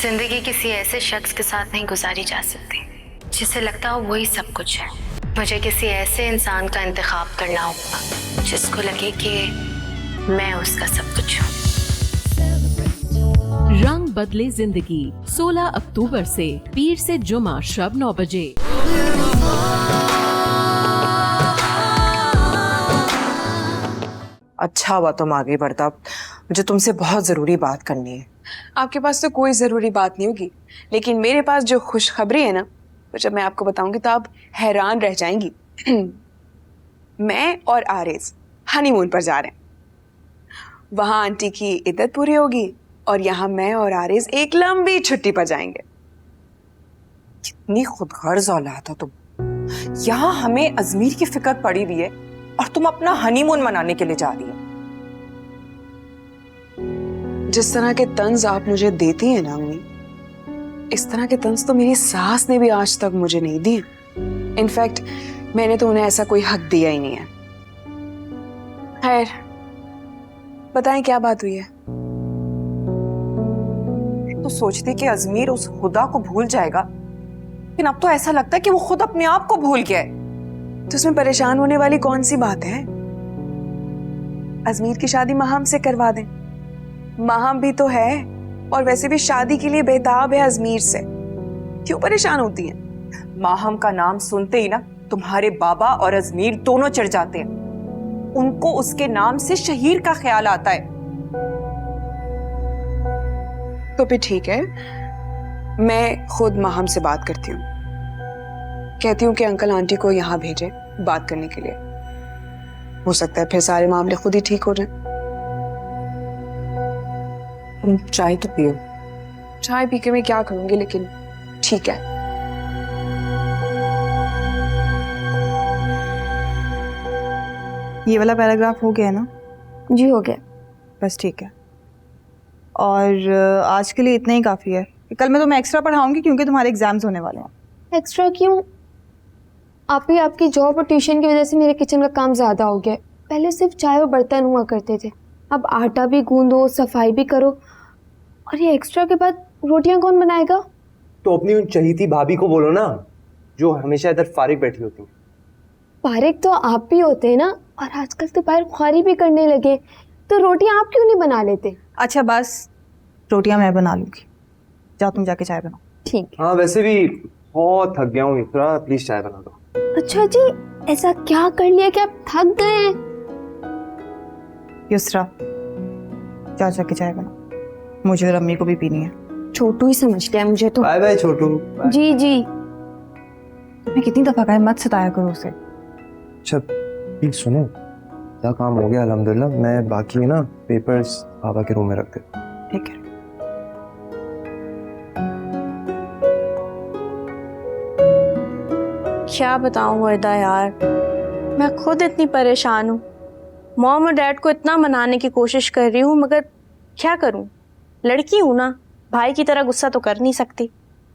जिंदगी किसी ऐसे शख्स के साथ नहीं गुजारी जा सकती जिसे लगता हो वही सब कुछ है। मुझे किसी ऐसे इंसान का इंतखाब करना होगा जिसको लगे कि मैं उसका सब कुछ हूँ। रंग बदले जिंदगी 16 अक्टूबर से पीर से जुमा शब 9 बजे। अच्छा हुआ तुम आगे बढ़ता, मुझे तुमसे बहुत जरूरी बात करनी है। आपके पास तो कोई जरूरी बात नहीं होगी, लेकिन मेरे पास जो खुशखबरी है ना, तो जब मैं आपको बताऊंगी तो आप हैरान रह जाएंगी। मैं और आरिज हनीमून पर जा रहे हैं। वहां आंटी की इद्दत पूरी होगी और यहाँ मैं और आरिज एक लंबी छुट्टी पर जाएंगे। कितनी खुदगर्ज औलाद हो तुम। यहाँ हमें अजमीर की फिक्र पड़ी हुई है और तुम अपना हनीमून मनाने के लिए जा रही हो। जिस तरह के तंज आप मुझे देती हैं ना अम्मी, इस तरह के तंज तो मेरी सास ने भी आज तक मुझे नहीं दिए। इनफैक्ट मैंने तो उन्हें ऐसा कोई हक दिया ही नहीं है। खैर, बताएं क्या बात हुई है? तो सोचती कि अजमीर उस खुदा को भूल जाएगा, लेकिन अब तो ऐसा लगता है कि वो खुद अपने आप को भूल गया है। तो इसमें परेशान होने वाली कौन सी बात है? अजमीर की शादी माहम से करवा दें। माहम भी तो है और वैसे भी शादी के लिए बेताब है अजमीर से। क्यों परेशान होती हैं? माहम का नाम सुनते ही ना तुम्हारे बाबा और अजमीर दोनों चढ़ जाते हैं। उनको उसके नाम से शहीर का ख्याल आता है। तो फिर ठीक है, मैं खुद माहम से बात करती हूँ। कहती हूँ कि अंकल आंटी को यहाँ भेजे बात करने के लिए। हो सकता है फिर सारे मामले खुद ही ठीक हो जाएं। तुम चाय तो पियो। चाय पी के मैं क्या करूंगी, लेकिन ठीक है। ये वाला पैराग्राफ हो गया ना? जी हो गया। बस ठीक है। और आज के लिए इतना ही काफ़ी है। कल मैं तुम्हें एक्स्ट्रा पढ़ाऊंगी क्योंकि तुम्हारे एग्जाम्स होने वाले हैं। एक्स्ट्रा क्यों? आप ही आपकी जॉब और ट्यूशन की वजह से मेरे किचन का काम ज़्यादा हो गया। पहले सिर्फ चाय और बर्तन हुआ करते थे, अब आटा भी गूंदो, सफाई भी करो, और ये एक्स्ट्रा के बाद रोटियां कौन बनाएगा? तो अपनी उन चहीती भाभी को बोलो ना, जो हमेशा इधर फारिग बैठी होती है। फारिग तो आप भी होते हैं ना, और आजकल तो बाहर ख्वारी भी करने लगे, तो रोटियां आप क्यों नहीं बना लेते? अच्छा बस, रोटियां मैं बना लूँगी। जाओ तुम जाके चाय बनाओ। ठीक है। हाँ वैसे भी बहुत थक गया हूँ, थोड़ा प्लीज चाय बना दो। अच्छा जी, ऐसा क्या कर लिया कि आप थक गए हैं? युसरा, जाओ जाके चाय बनाओ, मुझे और अम्मी को भी पीनी है। छोटू ही समझ लिया मुझे तो। बाय बाय छोटू। बाय। जी जी। तुम्हें कितनी दफा कहा है मत सताया करो उसे। अच्छा प्लीज सुनो, क्या काम हो गया अल्हम्दुलिल्लाह। मैं बाकी है ना पेपर्स पापा के रूम में रख दे। ठीक है। क्या बताऊं वर्दा यार, मैं खुद इतनी परेशान हूँ। मॉम और डैड को इतना मनाने की कोशिश कर रही हूँ, मगर क्या करूँ, लड़की हूँ ना, भाई की तरह गुस्सा तो कर नहीं सकती।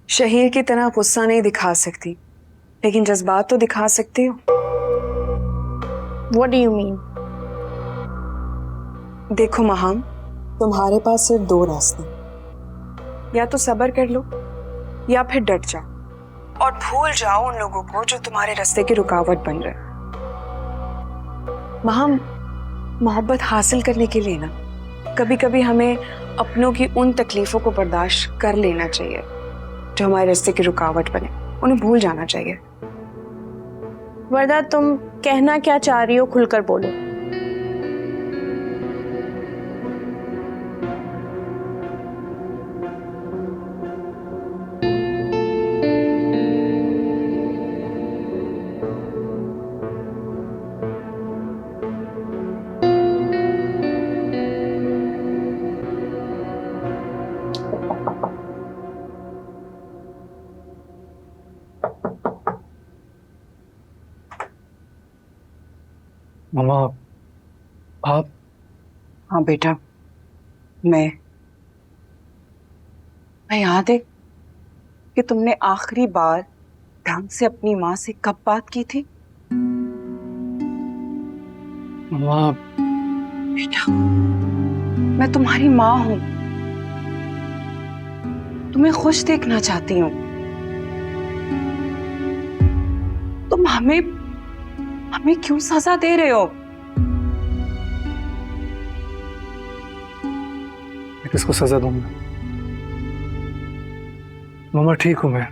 शहीर की तरह गुस्सा नहीं दिखा सकती, लेकिन जज्बात तो दिखा सकती हो। What do you mean? देखो माहम, तुम्हारे पास सिर्फ दो रास्ते, या तो सब्र कर लो या फिर डट जाओ और भूल जाओ उन लोगों को जो तुम्हारे रास्ते की रुकावट बन रहे। माहम, मोहब्बत हासिल करने के लिए ना कभी कभी हमें अपनों की उन तकलीफों को बर्दाश्त कर लेना चाहिए जो हमारे रास्ते की रुकावट बने। उन्हें भूल जाना चाहिए। वर्दा तुम कहना क्या चाह रही हो, खुलकर बोलो। मामा आप? हाँ बेटा, मैं याद है कि तुमने आखिरी बार ढंग से अपनी माँ से कब बात की थी? मामा बेटा, मैं तुम्हारी माँ हूं। तुम्हें खुश देखना चाहती हूँ। तुम हमें क्यों सजा दे रहे हो? मैं किसको सजा दूंगा? मामा ठीक हूं मैं,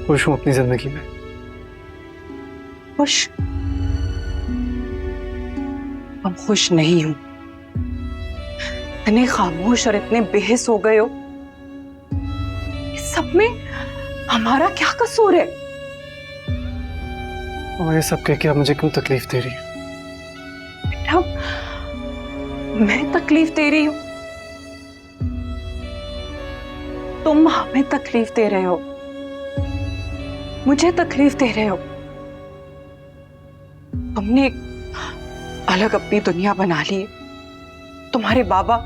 खुश हूं अपनी जिंदगी में। खुश? हम खुश नहीं हूं। इतने खामोश और इतने बेहिस हो गए हो। इस सब में हमारा क्या कसूर है? और ये सब कह के आप मुझे क्यों तकलीफ दे रही है? बेटा, मैं तकलीफ दे रही हूं? तुम हमें तकलीफ दे रहे हो, मुझे तकलीफ दे रहे हो। तुमने एक अलग अपनी दुनिया बना ली है। तुम्हारे बाबा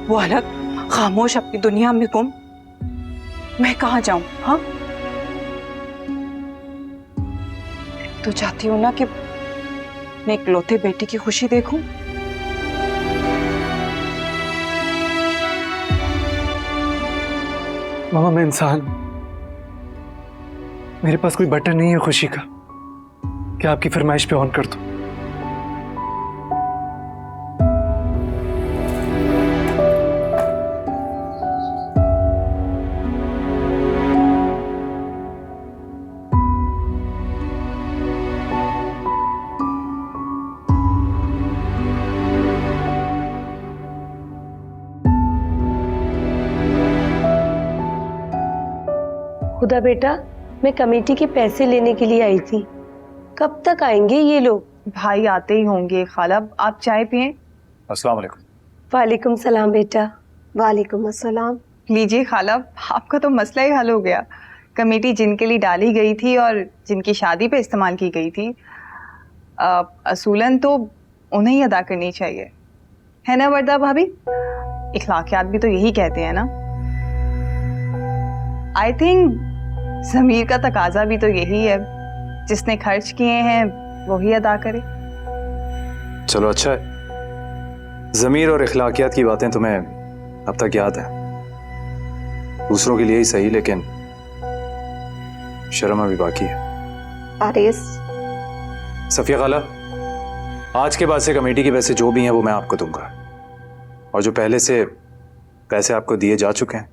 वो अलग खामोश अपनी दुनिया में गुम। मैं कहाँ जाऊं? हाँ, तो चाहती हूं ना कि मैं इकलौते बेटी की खुशी देखूं। मामा मैं इंसान, मेरे पास कोई बटन नहीं है खुशी का क्या आपकी फरमाइश पे ऑन कर दूं? खुदा बेटा, मैं कमेटी के पैसे लेने के लिए आई थी। कब तक आएंगे ये लोग? भाई आते ही होंगे। खाला आप चाय पिए। अस्सलाम वालेकुम। वालेकुम सलाम बेटा। वालेकुम अस्सलाम। लीजिए खाला, आपका तो मसला ही हल हो गया। कमेटी जिनके लिए डाली गई थी और जिनकी शादी पे इस्तेमाल की गई थी, असूलन तो उन्हें ही अदा करनी चाहिए, है ना वर्दा भाभी? इखलाकियात भी तो यही कहते हैं ना। आई थिंक ज़मीर का तकाजा भी तो यही है, जिसने खर्च किए हैं वही अदा करे। चलो अच्छा है, ज़मीर और इखलाकियात की बातें तुम्हें अब तक याद है। दूसरों के लिए ही सही, लेकिन शर्म अभी बाकी है। आरिस, सफिया खाला, आज के बाद से कमेटी के पैसे जो भी हैं वो मैं आपको दूंगा, और जो पहले से पैसे आपको दिए जा चुके हैं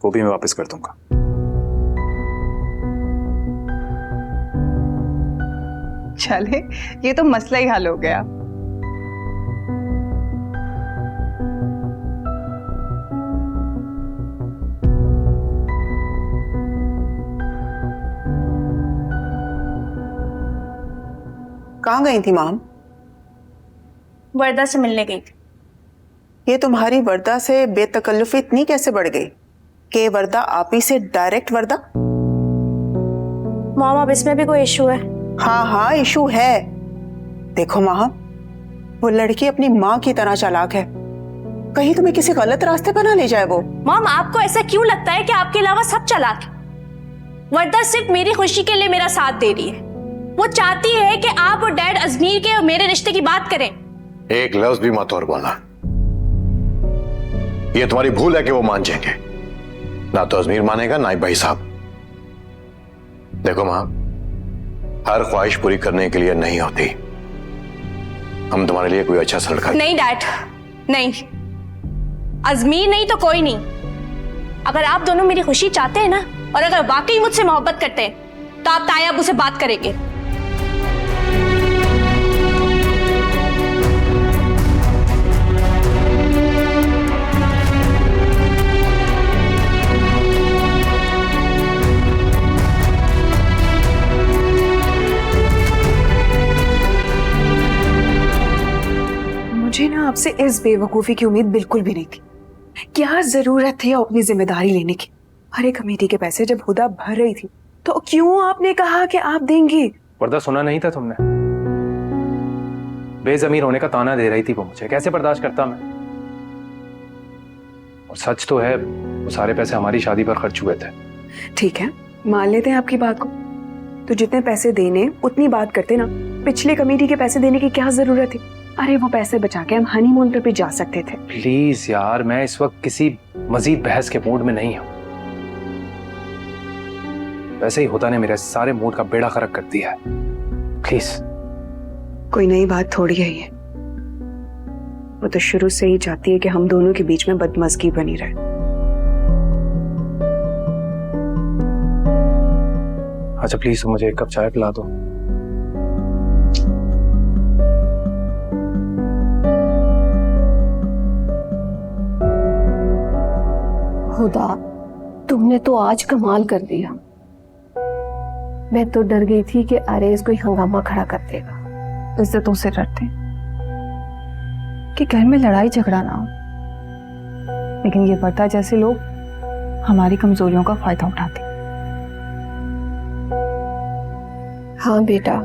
वो भी मैं वापस कर दूंगा। चले, ये तो मसला ही हल हो गया। कहाँ गई थी माम? वर्दा से मिलने गई थी। ये तुम्हारी वर्दा से बेतकल्लुफी इतनी कैसे बढ़ गई कि वर्दा आप ही से डायरेक्ट वर्दा? मॉम, अब इसमें भी कोई इशू है? हाँ हाँ इशू है। देखो माँ, वो लड़की अपनी माँ की तरह चालाक है, कहीं तुम्हें किसी गलत रास्ते पर ना ले जाए वो। मॉम, आपको ऐसा क्यों लगता है कि आपके अलावा सब चालाक है? वर्दा सिर्फ मेरी खुशी के लिए मेरा साथ दे रही है। वो चाहती है कि आप और डैड अजमीर के और मेरे रिश्ते की बात करें। एक लफ्ज भी मत और बोलना। ये तुम्हारी भूल है कि वो मान जाएंगे। ना तो अजमीर मानेगा ना ही भाई साहब। देखो मां, हर ख्वाहिश पूरी करने के लिए नहीं होती। हम तुम्हारे लिए कोई अच्छा सा लड़का नहीं डैड, नहीं। अजमीर नहीं तो कोई नहीं। अगर आप दोनों मेरी खुशी चाहते हैं ना, और अगर वाकई मुझसे मोहब्बत करते हैं, तो आप ताया अब्बू से बात करेंगे। मुझे ना आपसे इस बेवकूफ़ी की उम्मीद बिल्कुल भी नहीं थी। क्या जरूरत थी अपनी जिम्मेदारी लेने की? अरे कमेटी के पैसे जब हुदा भर रही थी तो क्यों आपने कहा कि आप देंगी? वर्दा, सुना नहीं था तुमने? बेज़मीर होने का ताना दे रही थी वो मुझे, कैसे बर्दाश्त करता मैं? और सच तो है, वो सारे पैसे हमारी शादी पर खर्च हुए थे। ठीक है, मान लेते हैं आपकी बात को। तो जितने पैसे देने उतनी बात करते ना। पिछले कमेटी के पैसे देने की क्या जरूरत थी? अरे वो पैसे बचा के हम हनीमून पर भी जा सकते थे। प्लीज यार, मैं इस वक्त किसी मजीद बहस के मूड में नहीं हूं। वैसे ही हुदा ने मेरे सारे मूड का बेड़ा गर्क कर दिया है। प्लीज। कोई नई बात थोड़ी है ये। वो तो शुरू से ही चाहती है कि हम दोनों के बीच में बदमज़गी बनी रहे। अच्छा प्लीज मुझे एक कप चाय पिला दो। खुदा, तुमने तो आज कमाल कर दिया। मैं तो डर गई थी कि आरेज कोई हंगामा खड़ा कर देगा। इज्जतों से डरते कि घर में लड़ाई झगड़ा ना हो, लेकिन ये बर्ता जैसे लोग हमारी कमजोरियों का फायदा उठाते। हाँ बेटा,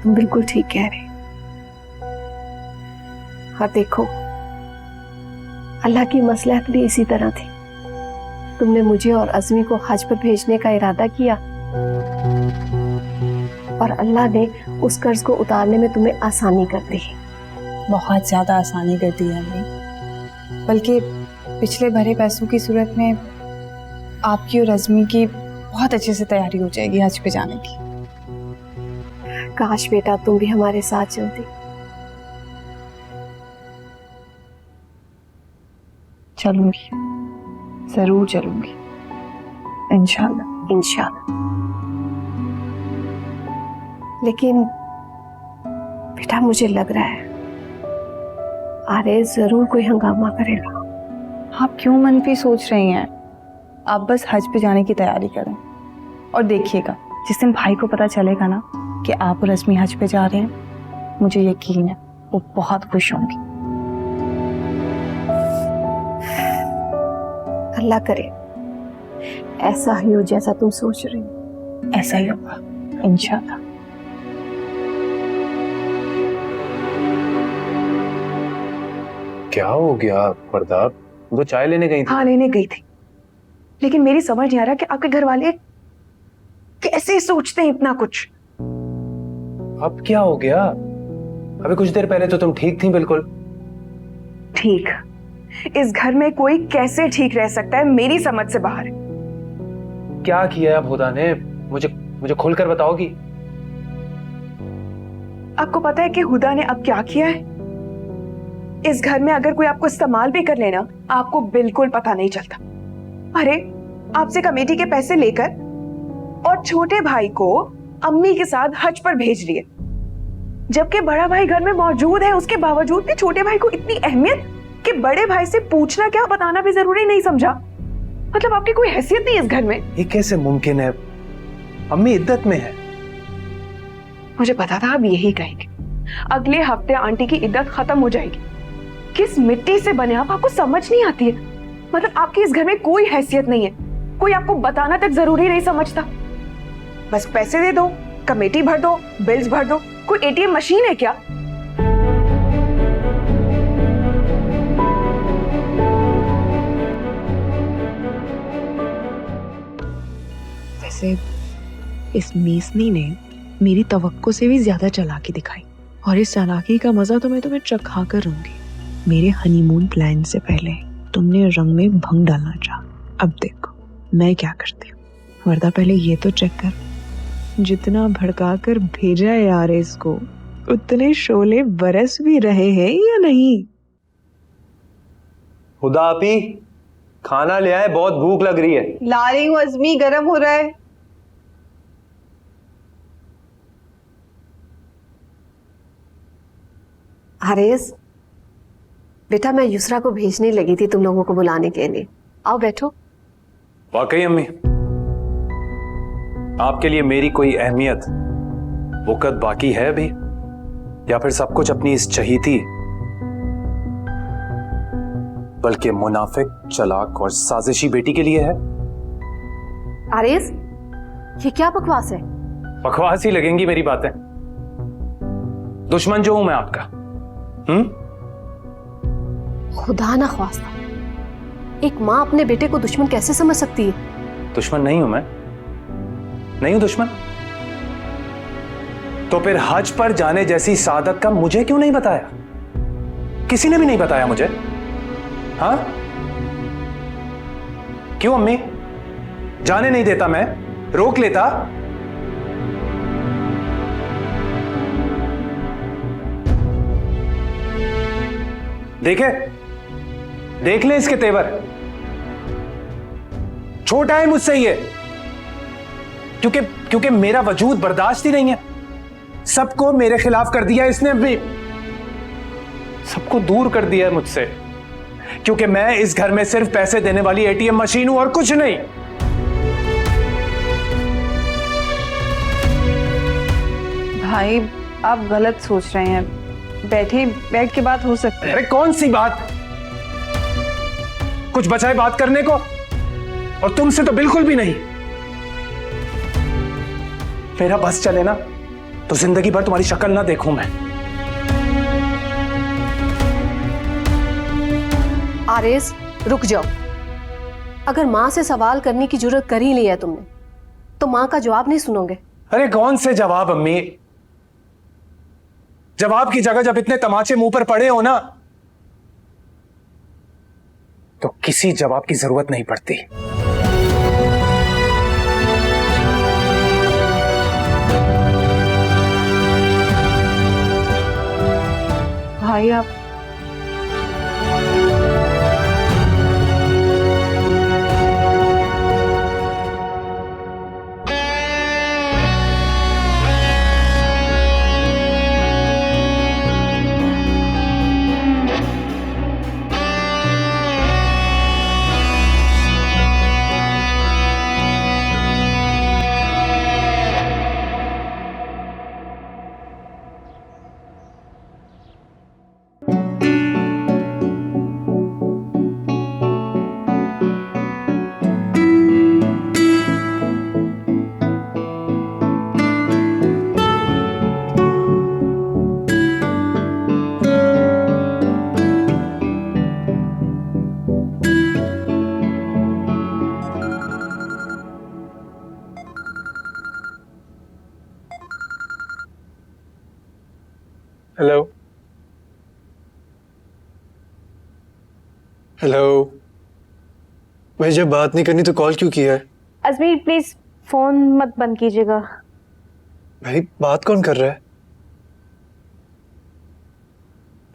तुम बिल्कुल ठीक कह रहे। हाँ देखो, अल्लाह की मसलहत भी इसी तरह थी। तुमने मुझे और अज़मी को हज पर भेजने का इरादा किया और अल्लाह ने उस कर्ज को उतारने में तुम्हें आसानी कर दी। बहुत ज्यादा आसानी कर दी है अम्मी। बल्कि पिछले भरे पैसों की सूरत में आपकी और अज़मी की बहुत अच्छे से तैयारी हो जाएगी हज पे जाने की। काश बेटा तुम भी हमारे साथ चलती। चलूंगी, जरूर चलूंगी, इंशाल्लाह इंशाल्लाह। लेकिन बेटा मुझे लग रहा है आरेज जरूर कोई हंगामा करेगा। आप क्यों मनफी सोच रही हैं? आप बस हज पे जाने की तैयारी करें और देखिएगा जिस दिन भाई को पता चलेगा ना कि आप और अज़मी हज पे जा रहे हैं, मुझे यकीन है वो बहुत खुश होंगी। अल्लाह करे ऐसा ही हो जैसा तुम सोच रही हो। ऐसा ही होगा इंशाल्लाह। क्या हो गया प्रताप? वो चाय लेने गई थी। हाँ लेने गई थी, लेकिन मेरी समझ नहीं आ रहा कि आपके घर वाले कैसे सोचते हैं इतना कुछ। अब क्या हो गया? अभी कुछ देर पहले तो तुम ठीक थी बिल्कुल। ठीक? इस घर में कोई कैसे ठीक रह सकता है मेरी समझ से बाहर है। क्या किया अब हुदा ने? मुझे खुलकर बताओगी? आपको पता है कि हुदा ने अब क्या किया है? इस घर में अगर कोई आपको इस्तेमाल भी कर लेना, आपको बिल्कुल पता नहीं चलता। अरे आपसे कमेटी के पैसे लेकर और छोटे भाई को अम्मी के साथ हज पर भेज दिए, जबकि बड़ा भाई घर में मौजूद है। उसके बावजूद भी छोटे भाई को इतनी अहमियत कि बड़े भाई से पूछना क्या बताना भी जरूरी नहीं समझा। मतलब आपकी कोई हैसियत नहीं इस घर में। ये कैसे मुमकिन है? अम्मी इद्दत में है। मुझे पता था आप यही कहेंगे। अगले हफ्ते आंटी की इद्दत खत्म हो जाएगी। किस मिट्टी से बने आप, आपको समझ नहीं आती है। मतलब आपकी इस घर में कोई हैसियत नहीं है, कोई आपको बताना तक जरूरी नहीं समझता। बस पैसे दे दो, कमेटी भर दो, बिल्स भर दो। कोई एटीएम मशीन है क्या? वैसे इस मीसनी ने मेरी तवक्को से भी ज्यादा चालाकी दिखाई, और इस चालाकी का मजा तो मैं तुम्हें चखा कर रहूंगी। मेरे हनीमून प्लान से पहले तुमने रंग में भंग डालना चाहा। अब देखो मैं क्या करती हूँ। वरदा पहले ये तो चेक कर, जितना भड़का कर भेजा है यार इसको, उतने शोले बरस भी रहे हैं या नहीं? हुदा आपी, खाना ले आए, बहुत भूख लग रही है। ला रही हूँ अज़मी, गर्म हो रहा है। आरेज बेटा, मैं युसरा को भेजने लगी थी तुम लोगों को बुलाने के लिए। आओ बैठो। वाकई अम्मी, आपके लिए मेरी कोई अहमियत वक़्त बाकी है अभी, या फिर सब कुछ अपनी इस चहीती बल्कि मुनाफिक, चालाक और साजिशी बेटी के लिए है? आरेज ये क्या बकवास है? बकवास ही लगेंगी मेरी बातें। दुश्मन जो हूं मैं आपका। खुदा ना ख्वास्ता, एक माँ अपने बेटे को दुश्मन कैसे समझ सकती है? दुश्मन नहीं हूं मैं, नहीं हूं दुश्मन। तो फिर हज पर जाने जैसी सादत का मुझे क्यों नहीं बताया? किसी ने भी नहीं बताया मुझे। हाँ क्यों अम्मी? जाने नहीं देता मैं? रोक लेता? देखे, देख ले इसके तेवर। छोटा है मुझसे ये, क्योंकि मेरा वजूद बर्दाश्त ही नहीं है। सबको मेरे खिलाफ कर दिया इसने, भी सबको दूर कर दिया है मुझसे, क्योंकि मैं इस घर में सिर्फ पैसे देने वाली एटीएम मशीन हूं और कुछ नहीं। भाई आप गलत सोच रहे हैं। बैठ के बात हो सकती है। अरे कौन सी बात? कुछ बचा है बात करने को? और तुमसे तो बिल्कुल भी नहीं। मेरा बस चले ना तो जिंदगी भर तुम्हारी शक्ल ना देखूं मैं। आरेज, रुक जाओ। अगर माँ से सवाल करने की जरूरत कर ही लिया तुमने, तो माँ का जवाब नहीं सुनोगे? अरे कौन से जवाब अम्मी? जवाब की जगह जब इतने तमाचे मुंह पर पड़े हो ना, तो किसी जवाब की जरूरत नहीं पड़ती। भाई आप हेलो हेलो। भाई जब बात नहीं करनी तो कॉल क्यों किया है? अजमीर प्लीज फोन मत बंद कीजिएगा। भाई बात कौन कर रहा है?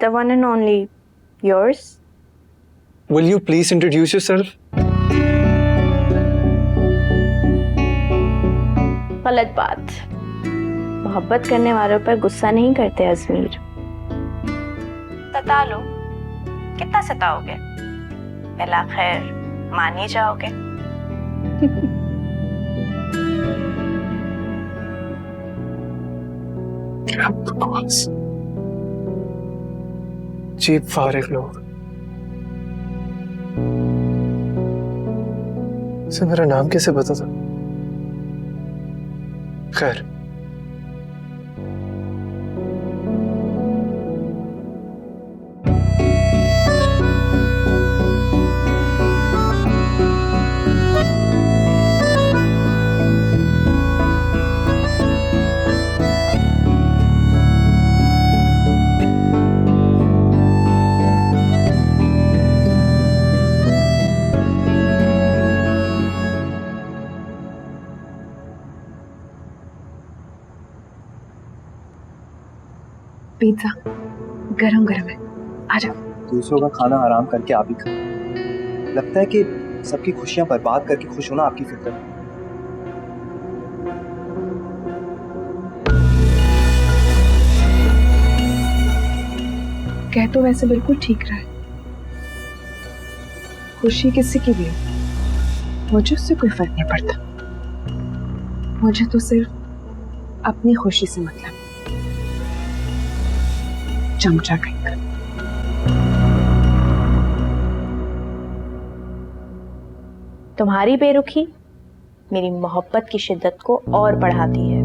The one and only yours. Will you please introduce yourself? गलत बात। मोहब्बत करने वालों पर गुस्सा नहीं करते अजमीर। सता लो, कितना सताओगे? पहला खैर मान ही जाओगे। क्या बकवास, अजीब फारिग लोग। इसे मेरा नाम कैसे पता था? खैर, पिज्जा गरम गरम है, आ जाओ। दूसरों का खाना आराम करके आप ही खा। लगता है कि सबकी खुशियां बर्बाद करके खुश होना आपकी फिक्र है। कह तो वैसे बिल्कुल ठीक रहा है। खुशी किसी की भी हो, मुझे उससे कोई फर्क नहीं पड़ता। मुझे तो सिर्फ अपनी खुशी से मतलब। चमचा कहीं का। तुम्हारी बेरुखी मेरी मोहब्बत की शिद्दत को और बढ़ाती है।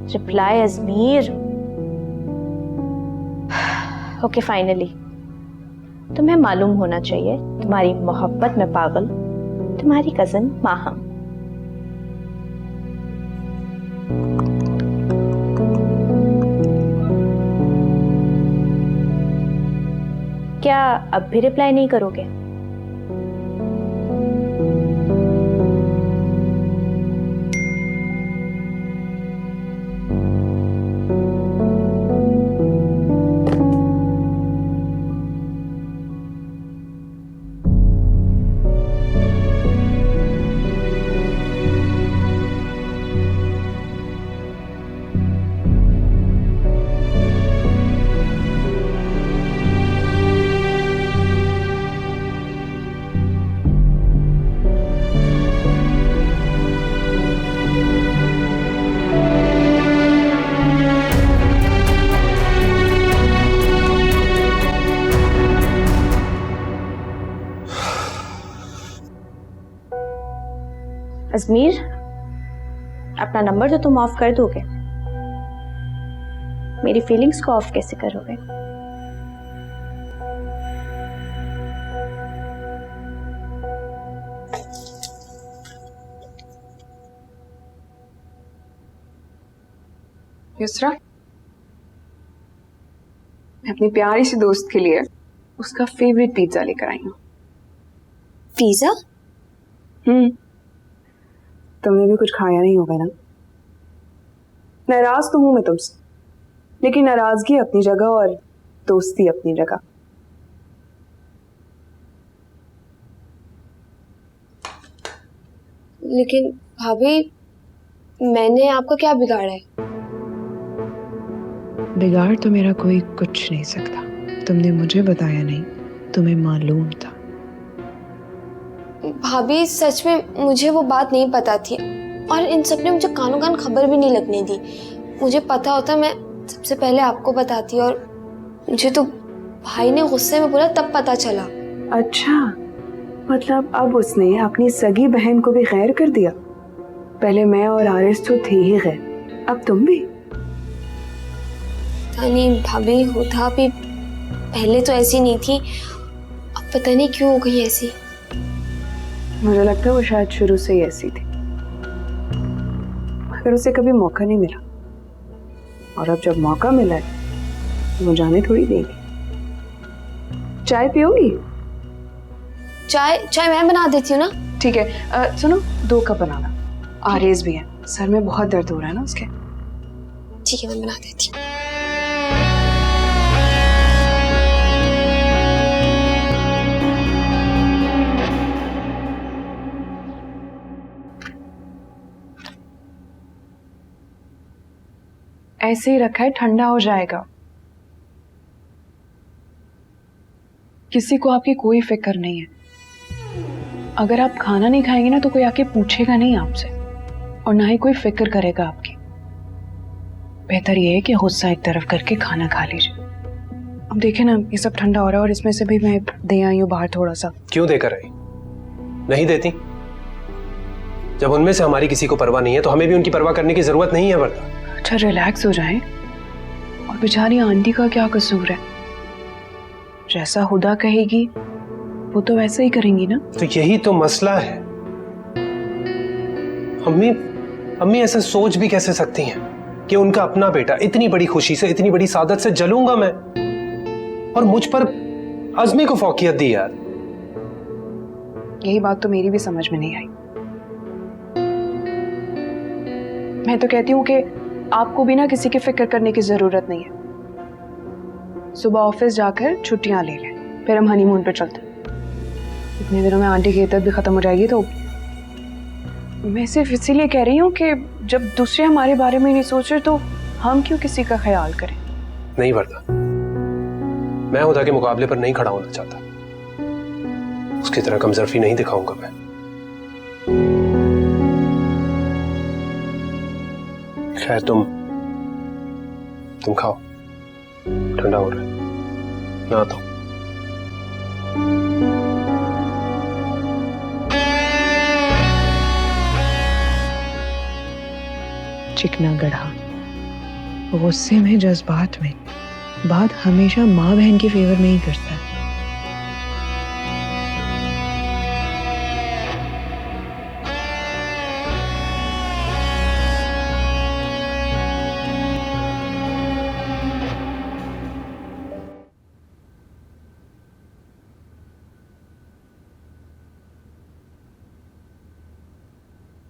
रिप्लाई अजमीर, ओके फाइनली तुम्हें मालूम होना चाहिए तुम्हारी मोहब्बत में पागल तुम्हारी कजन माहम। क्या अब भी रिप्लाई नहीं करोगे? अजमीर, अपना नंबर तो तुम ऑफ कर दोगे, मेरी फीलिंग्स को ऑफ कैसे करोगे? युसरा, मैं अपनी प्यारी सी दोस्त के लिए उसका फेवरेट पिज्जा लेकर आई हूँ। पिज्जा? तुमने भी कुछ खाया नहीं होगा ना? नाराज तो हूं मैं तुमसे, लेकिन नाराजगी अपनी जगह और दोस्ती अपनी जगह। लेकिन भाभी, मैंने आपका क्या बिगाड़ा है? बिगाड़ तो मेरा कोई कुछ नहीं सकता। तुमने मुझे बताया नहीं, तुम्हें मालूम था। भाभी सच में मुझे वो बात नहीं पता थी, और इन सब ने मुझे कानों कान खबर भी नहीं लगने दी। मुझे पता होता मैं सबसे पहले आपको बताती, और मुझे तो भाई ने गुस्से में बोला तब पता चला। अच्छा, मतलब अब उसने अपनी सगी बहन को भी गैर कर दिया? पहले मैं और आरिस तो थे ही गैर, अब तुम भी? नहीं भाभी, होता भी पहले तो ऐसी नहीं थी, अब पता नहीं क्यों हो गई ऐसी। मुझे लगता है वो शायद शुरू से ही ऐसी थी, मगर उसे कभी मौका नहीं मिला, और अब जब मौका मिला है तो वो जाने थोड़ी देगी। चाय पियोगी? चाय मैं बना देती हूँ ना। ठीक है, सुनो 2 कप बनाना। आरेज भी है, सर में बहुत दर्द हो रहा है ना उसके। ठीक है, मैं बना देती हूँ। ऐसे ही रखा है, ठंडा हो जाएगा। किसी को आपकी कोई फिक्र नहीं है। अगर आप खाना नहीं खाएंगे ना तो कोई आके पूछेगा नहीं आपसे, और ना ही कोई फिक्र करेगा आपकी। बेहतर ये है कि गुस्सा एक तरफ करके खाना खा लीजिए। अब देखे ना, ये सब ठंडा हो रहा है, और इसमें से भी मैं दे आई हूँ बाहर थोड़ा सा। क्यों देकर आई? नहीं देती? जब उनमें से हमारी किसी को परवाह नहीं है तो हमें भी उनकी परवाह करने की जरूरत नहीं है। वरना अच्छा, रिलैक्स हो जाएं। और बेचारी आंटी का क्या कसूर है? जैसा हुदा कहेगी वो तो वैसा ही करेंगी ना। तो यही तो मसला है। अम्मी ऐसा सोच भी कैसे सकती हैं कि उनका अपना बेटा इतनी बड़ी खुशी से, इतनी बड़ी सादत से जलूंगा मैं, और मुझ पर अज़मी को फौकियत दी यार। यही बात तो मेरी भी समझ में नहीं आई। मैं तो कहती हूँ कि आपको भी ना किसी की फिक्र करने की जरूरत नहीं है। सुबह ऑफिस जाकर छुट्टियां ले लें, फिर हम हनीमून पे चलते हैं। इतने दिनों में आंटी की इद्दत भी खत्म हो जाएगी। तो मैं सिर्फ इसीलिए कह रही हूँ कि जब दूसरे हमारे बारे में नहीं सोच रहे तो हम क्यों किसी का ख्याल करें? नहीं वरदा, मैं हुदा के मुकाबले पर नहीं खड़ा होना चाहता। उसकी तरह कमजोरी नहीं दिखाऊंगा मैं। खैर, तुम खाओ, ठंडा हो रहा है। मैं आता हूं। चिकना गढ़ा, गुस्से में, जज्बात में बात हमेशा माँ बहन के फेवर में ही करता है।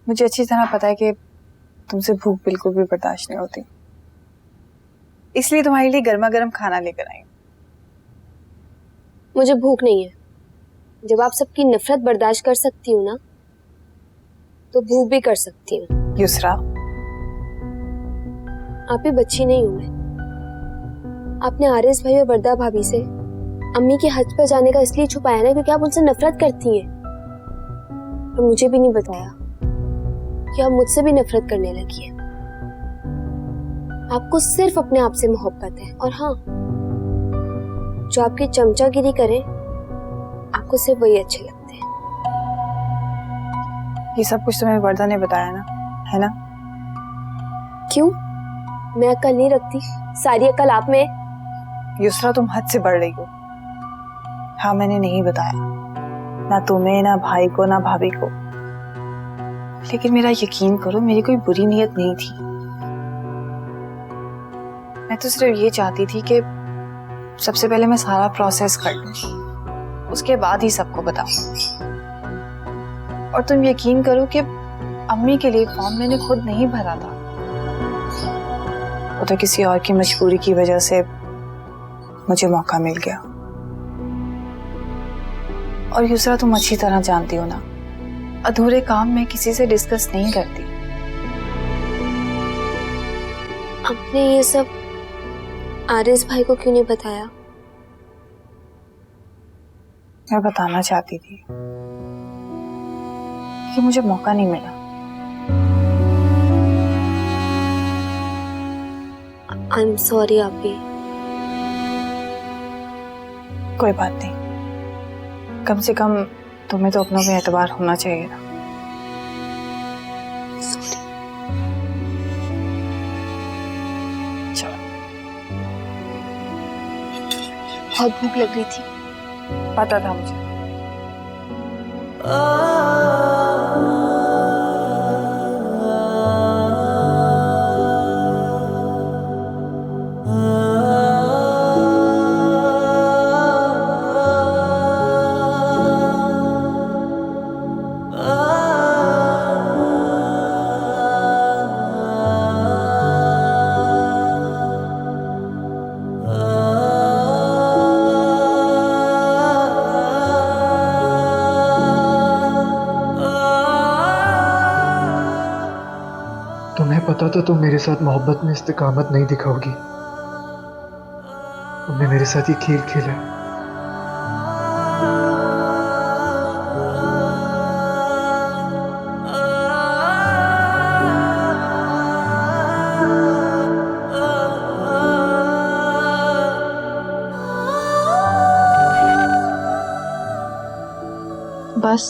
मुझे अच्छी तरह पता है कि तुमसे भूख बिल्कुल भी बर्दाश्त नहीं होती, इसलिए तुम्हारे लिए गर्मा गर्म खाना लेकर आई। मुझे भूख नहीं है। जब आप सबकी नफरत बर्दाश्त कर सकती हूँ ना, तो भूख भी कर सकती हूँ। युसरा, आप ही बच्ची नहीं हूँ मैं। आपने आरिस भाई और वर्दा भाभी से अम्मी के हज पर जाने का इसलिए छुपाया ना क्योंकि आप उनसे नफरत करती हैं। और मुझे भी नहीं बताया कि आप मुझसे भी नफरत करने लगी है। आपको सिर्फ अपने आप से मोहब्बत है। और हाँ, जो आपकी चमचागिरी करे आपको सिर्फ वही अच्छे लगते हैं। ये सब कुछ तुम्हें वर्दा ने बताया ना, है ना? क्यों? मैं अकल नहीं रखती? सारी अकल आप में। युसरा, तुम हद से बढ़ रही हो। हाँ, मैंने नहीं बताया, ना तुम्हें, ना भाई को, ना भाभी को। लेकिन मेरा यकीन करो, मेरी कोई बुरी नीयत नहीं थी। मैं तो सिर्फ ये चाहती थी कि सबसे पहले मैं सारा प्रोसेस कर लूं, उसके बाद ही सबको बताऊं। और तुम यकीन करो कि अम्मी के लिए फॉर्म मैंने खुद नहीं भरा था, वो तो किसी और की मजबूरी की वजह से मुझे मौका मिल गया। और युसरा, तुम अच्छी तरह जानती हो ना, अधूरे काम मैं किसी से डिस्कस नहीं करती। आपने ये सब आरिस भाई को क्यों नहीं बताया? मैं बताना चाहती थी कि मुझे मौका नहीं मिला। आई एम सॉरी आपी। कोई बात नहीं, कम से कम तुम्हें तो अपनों पे एतबार होना चाहिए ना। चलो। बहुत भूख लग रही थी। पता था मुझे। तुम्हें पता था तुम मेरे साथ मोहब्बत में इस्तिकामत नहीं दिखाओगी। तुमने मेरे साथ ये खेल खेला। बस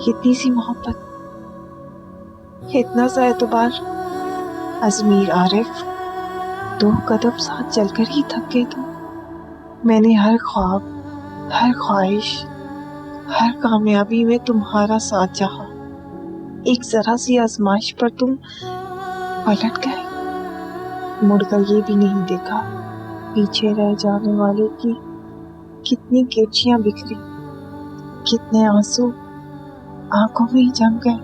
इतनी सी मोहब्बत, इतना सा एतबार। अजमीर आरिफ, 2 कदम साथ चलकर ही थक गए तुम। मैंने हर ख्वाब, हर ख्वाहिश, हर कामयाबी में तुम्हारा साथ चाहा। एक जरा सी आजमाइश पर तुम पलट गए। मुड़कर ये भी नहीं देखा पीछे रह जाने वाले की कितनी किरचियां बिखरी, कितने आंसू आंखों में ही जम गए।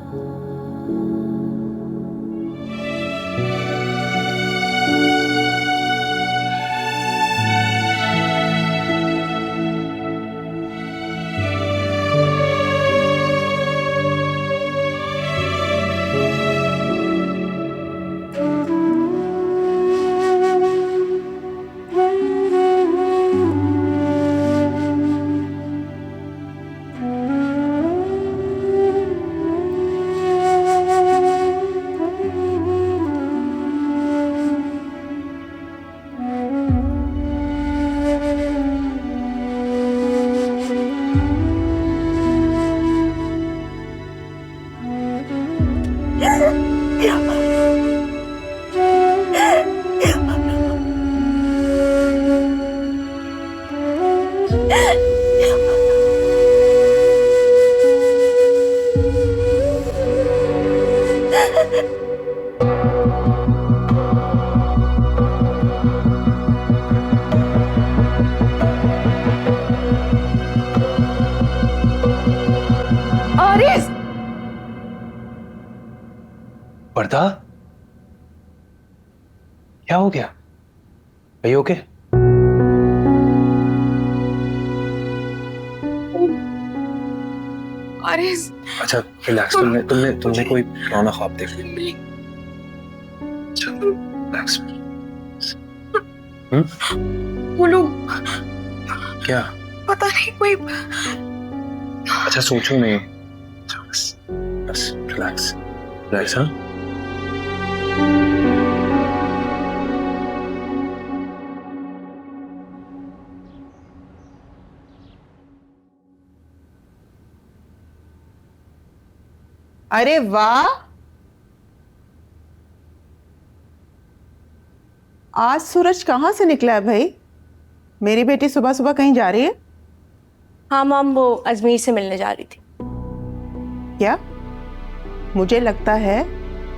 वरदा, क्या हो गया? Are you okay? अरे अच्छा रिलैक्स, तुमने कोई पुराना ख्वाब देख लिया? अच्छा रिलैक्स। बोलो। क्या? पता नहीं कोई। अच्छा सोचो नहीं, अच्छा, बस रिलैक्स रिलैक्स। हाँ अरे वाह, आज सूरज कहाँ से निकला है भाई? मेरी बेटी सुबह सुबह कहीं जा रही है? हाँ मॉम, वो अजमेर से मिलने जा रही थी। क्या? मुझे लगता है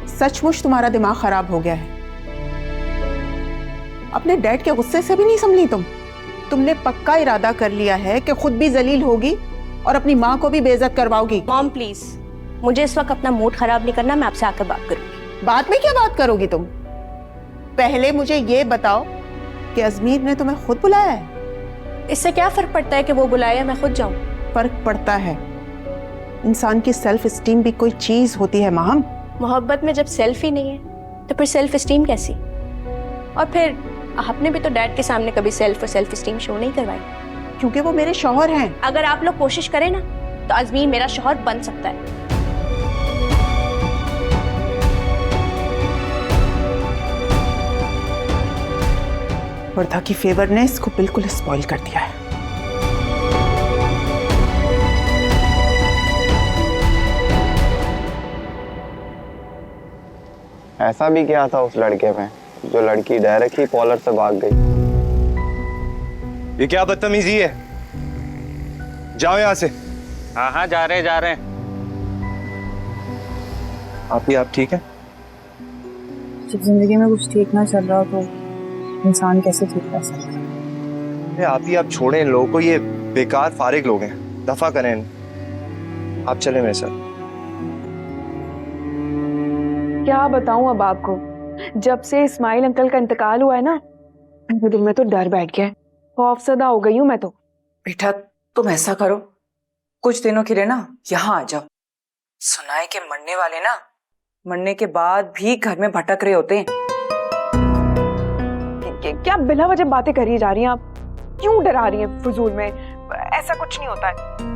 सचमुच तुम्हारा दिमाग खराब हो गया है। अपने डैड के गुस्से से भी नहीं संभली तुमने पक्का इरादा कर लिया है कि खुद भी जलील होगी और अपनी माँ को भी बेइज्जत करवाओगी। मॉम प्लीज, मुझे इस वक्त अपना मूड खराब नहीं करना, मैं आपसे आकर बात करूंगी। बाद में क्या बात करोगी तुम? पहले मुझे ये बताओ कि अजमीर ने तुम्हें खुद बुलाया है? इससे क्या फर्क पड़ता है कि वो बुलाए या मैं खुद जाऊं? फर्क पड़ता है। इंसान की सेल्फ एस्टीम भी कोई चीज होती है माहम। मोहब्बत में जब सेल्फ ही नहीं है तो फिर सेल्फ एस्टीम कैसी? और फिर आपने भी तो डैड के सामने कभी सेल्फ और सेल्फ एस्टीम शो नहीं करवाई। क्योंकि वो मेरे शौहर हैं। अगर आप लोग कोशिश करें ना तो अजमीर मेरा शौहर बन सकता है। वर्धा की फेवर ने इसको बिल्कुल स्पॉइल कर दिया है। ऐसा भी क्या था उस लड़के में जो लड़की डायरेक्ट ही कॉलर से भाग गई? ये क्या बदतमीजी है? जाओ यहाँ से। हाँ जा रहे हैं। आप ठीक है? जब जिंदगी में कुछ ठीक ना चल रहा तो इंसान कैसे ठीक रह सकता है? आप छोड़ें इन लोगों को, ये बेकार फारिग लोग हैं, दफा करें इन्हें। आप चले मेरे साथ। क्या बताऊं अब आपको, जब से इस्माइल अंकल का इंतकाल हुआ है ना, मेरे दिल में तो डर बैठ गया है। खौफसदा हो गई हूं मैं तो। बेटा तुम ऐसा करो, कुछ दिनों के लिए ना यहाँ आ जाओ। सुना है कि मरने वाले ना मरने के बाद भी घर में भटक रहे होते हैं। क्या बिला वजह बातें करी जा रही हैं आप? क्यों डरा रही हैं फजूल में? ऐसा कुछ नहीं होता है।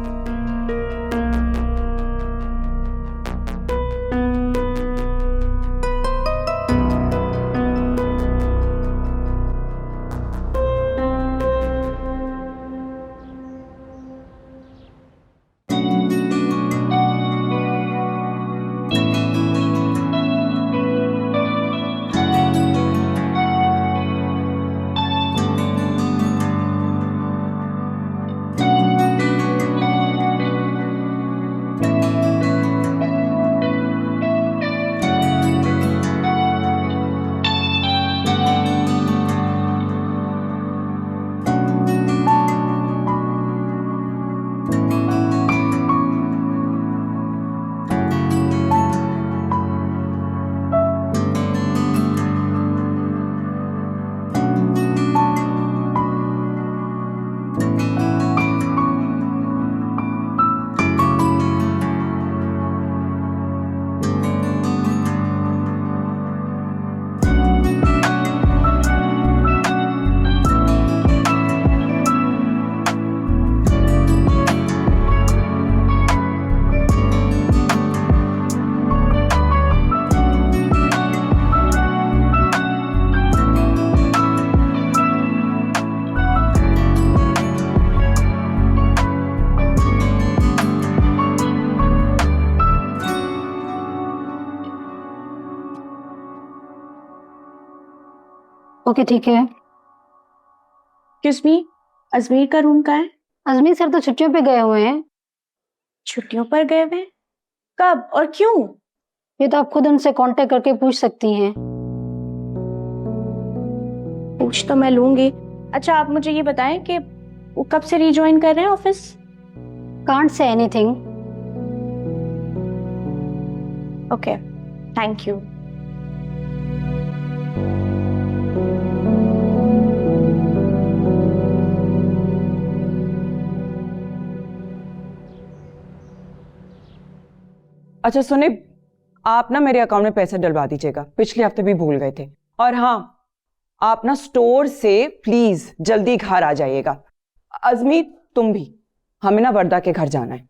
ओके ठीक है। एक्सक्यूज मी, अजमेर का रूम कहाँ है? अजमेर सर तो छुट्टियों पे गए हुए हैं। छुट्टियों पर गए हुए? कब और क्यों? ये तो आप खुद उनसे कांटेक्ट करके पूछ सकती हैं। पूछ तो मैं लूंगी। अच्छा आप मुझे ये बताएं कि वो कब से रिज्वाइन कर रहे हैं office? Can't say anything. Okay, thank you. अच्छा सुने, आप ना मेरे अकाउंट में पैसे डलवा दीजिएगा, पिछले हफ्ते भी भूल गए थे। और हाँ, आप ना स्टोर से प्लीज जल्दी घर आ जाइएगा। अजमी तुम भी, हमें ना वर्दा के घर जाना है।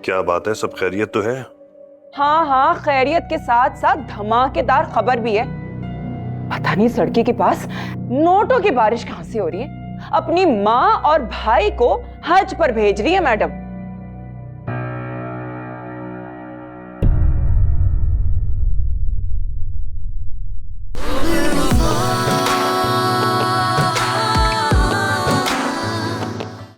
क्या बात है, सब खैरियत तो है? हाँ हाँ, खैरियत के साथ साथ धमाकेदार खबर भी है। पता नहीं सड़की के पास नोटों की बारिश कहां से हो रही है। अपनी माँ और भाई को हज पर भेज रही है मैडम।